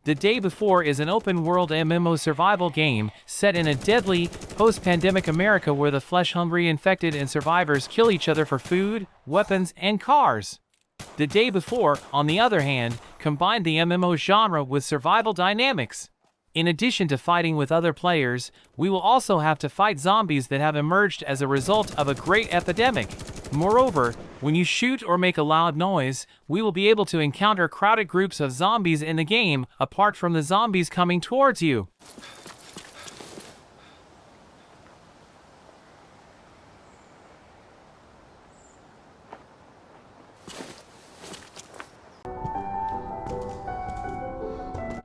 The Day Before is an open-world MMO survival game set in a deadly, post-pandemic America where the flesh-hungry infected and survivors kill each other for food, weapons, and cars. The Day Before, on the other hand, combined the MMO genre with survival dynamics. In addition to fighting with other players, we will also have to fight zombies that have emerged as a result of a great epidemic. Moreover, when you shoot or make a loud noise, we will be able to encounter crowded groups of zombies in the game, apart from the zombies coming towards you.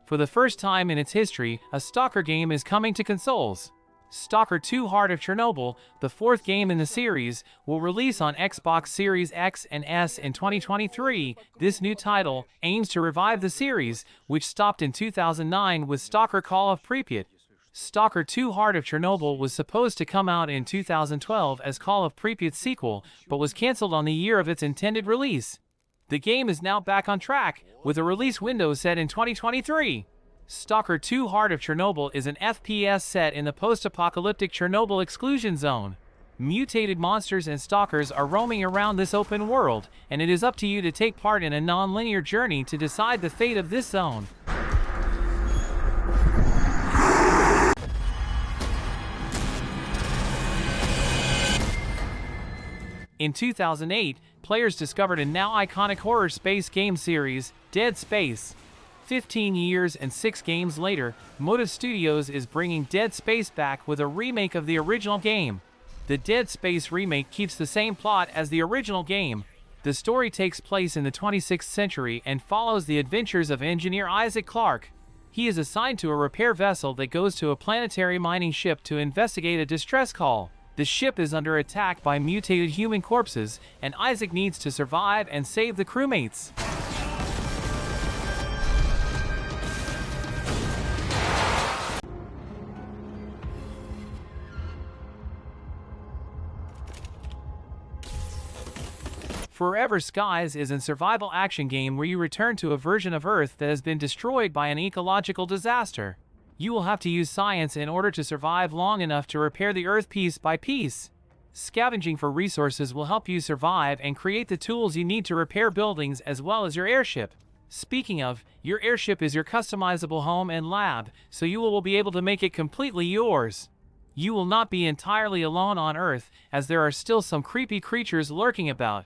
For the first time in its history, a Stalker game is coming to consoles. Stalker 2: Heart of Chernobyl, the fourth game in the series, will release on Xbox Series X and S in 2023. This new title aims to revive the series, which stopped in 2009 with Stalker Call of Pripyat. Stalker 2: Heart of Chernobyl was supposed to come out in 2012 as Call of Pripyat's sequel, but was cancelled on the year of its intended release. The game is now back on track, with a release window set in 2023. Stalker 2: Heart of Chernobyl is an FPS set in the post-apocalyptic Chernobyl exclusion zone. Mutated monsters and stalkers are roaming around this open world, and it is up to you to take part in a non-linear journey to decide the fate of this zone. In 2008, players discovered a now iconic horror space game series, Dead Space. 15 years and 6 games later, Motive Studios is bringing Dead Space back with a remake of the original game. The Dead Space remake keeps the same plot as the original game. The story takes place in the 26th century and follows the adventures of engineer Isaac Clarke. He is assigned to a repair vessel that goes to a planetary mining ship to investigate a distress call. The ship is under attack by mutated human corpses, and Isaac needs to survive and save the crewmates. Forever Skies is a survival action game where you return to a version of Earth that has been destroyed by an ecological disaster. You will have to use science in order to survive long enough to repair the Earth piece by piece. Scavenging for resources will help you survive and create the tools you need to repair buildings as well as your airship. Speaking of, your airship is your customizable home and lab, so you will be able to make it completely yours. You will not be entirely alone on Earth, as there are still some creepy creatures lurking about.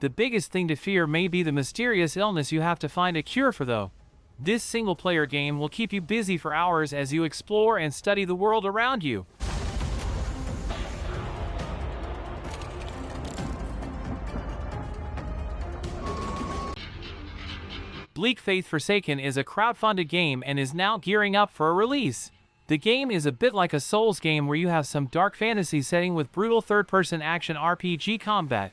The biggest thing to fear may be the mysterious illness you have to find a cure for though. This single-player game will keep you busy for hours as you explore and study the world around you. Bleak Faith Forsaken is a crowdfunded game and is now gearing up for a release. The game is a bit like a Souls game where you have some dark fantasy setting with brutal third-person action RPG combat.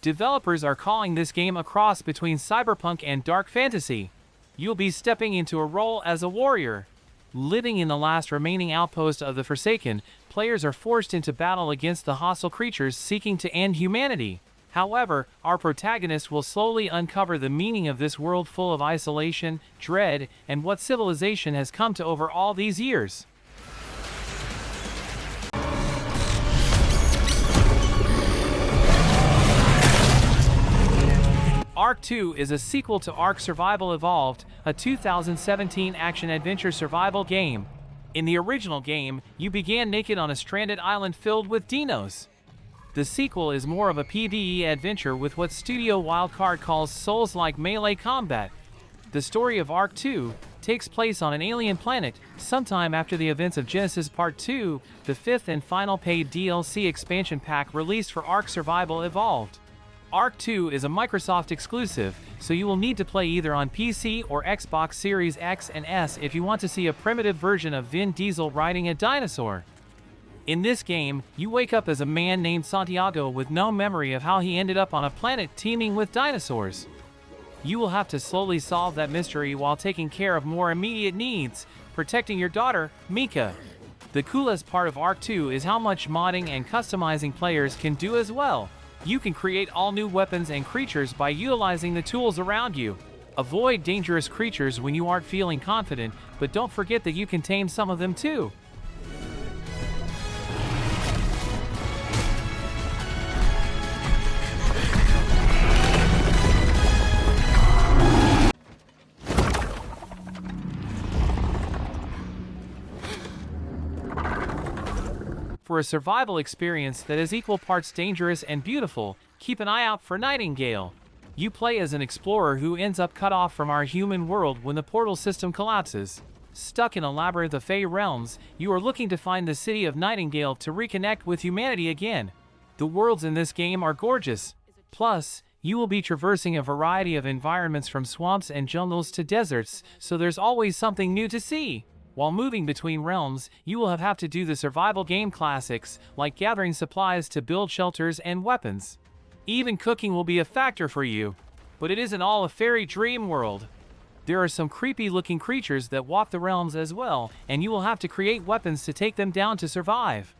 Developers are calling this game a cross between cyberpunk and dark fantasy. You'll be stepping into a role as a warrior. Living in the last remaining outpost of the Forsaken, players are forced into battle against the hostile creatures seeking to end humanity. However, our protagonist will slowly uncover the meaning of this world full of isolation, dread, and what civilization has come to over all these years. Ark 2 is a sequel to Ark Survival Evolved, a 2017 action-adventure survival game. In the original game, you began naked on a stranded island filled with dinos. The sequel is more of a PvE adventure with what Studio Wildcard calls Souls-like melee combat. The story of Ark 2 takes place on an alien planet, sometime after the events of Genesis Part 2, the fifth and final paid DLC expansion pack released for Ark Survival Evolved. Ark 2 is a Microsoft exclusive, so you will need to play either on PC or Xbox Series X and S if you want to see a primitive version of Vin Diesel riding a dinosaur. In this game, you wake up as a man named Santiago with no memory of how he ended up on a planet teeming with dinosaurs. You will have to slowly solve that mystery while taking care of more immediate needs, protecting your daughter, Mika. The coolest part of Ark 2 is how much modding and customizing players can do as well. You can create all new weapons and creatures by utilizing the tools around you. Avoid dangerous creatures when you aren't feeling confident, but don't forget that you can tame some of them too. For a survival experience that is equal parts dangerous and beautiful, keep an eye out for Nightingale. You play as an explorer who ends up cut off from our human world when the portal system collapses. Stuck in a labyrinth of Fey realms, you are looking to find the city of Nightingale to reconnect with humanity again. The worlds in this game are gorgeous. Plus, you will be traversing a variety of environments from swamps and jungles to deserts, so there's always something new to see. While moving between realms, you will have to do the survival game classics, like gathering supplies to build shelters and weapons. Even cooking will be a factor for you. But it isn't all a fairy dream world. There are some creepy-looking creatures that walk the realms as well, and you will have to create weapons to take them down to survive.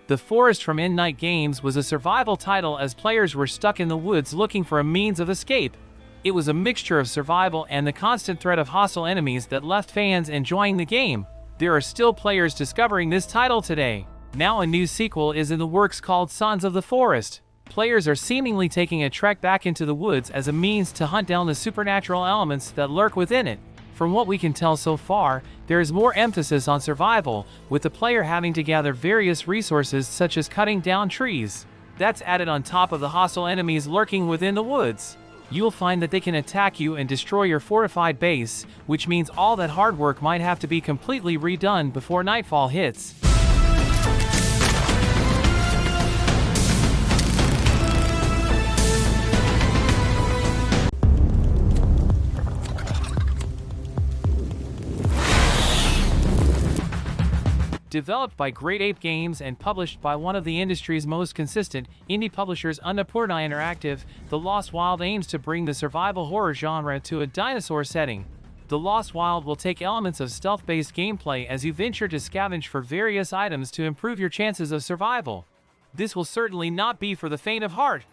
The Forest from Night Games was a survival title as players were stuck in the woods looking for a means of escape. It was a mixture of survival and the constant threat of hostile enemies that left fans enjoying the game. There are still players discovering this title today. Now a new sequel is in the works called Sons of the Forest. Players are seemingly taking a trek back into the woods as a means to hunt down the supernatural elements that lurk within it. From what we can tell so far, there is more emphasis on survival, with the player having to gather various resources such as cutting down trees. That's added on top of the hostile enemies lurking within the woods. You'll find that they can attack you and destroy your fortified base, which means all that hard work might have to be completely redone before nightfall hits. Developed by Great Ape Games and published by one of the industry's most consistent indie publishers, Annapurna Interactive, The Lost Wild aims to bring the survival horror genre to a dinosaur setting. The Lost Wild will take elements of stealth-based gameplay as you venture to scavenge for various items to improve your chances of survival. This will certainly not be for the faint of heart.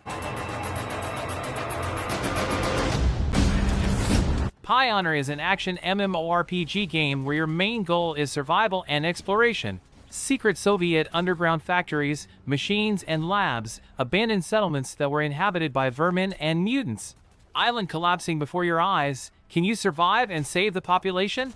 Pioner is an action MMORPG game where your main goal is survival and exploration. Secret Soviet underground factories, machines and labs, abandoned settlements that were inhabited by vermin and mutants. Island collapsing before your eyes. Can you survive and save the population?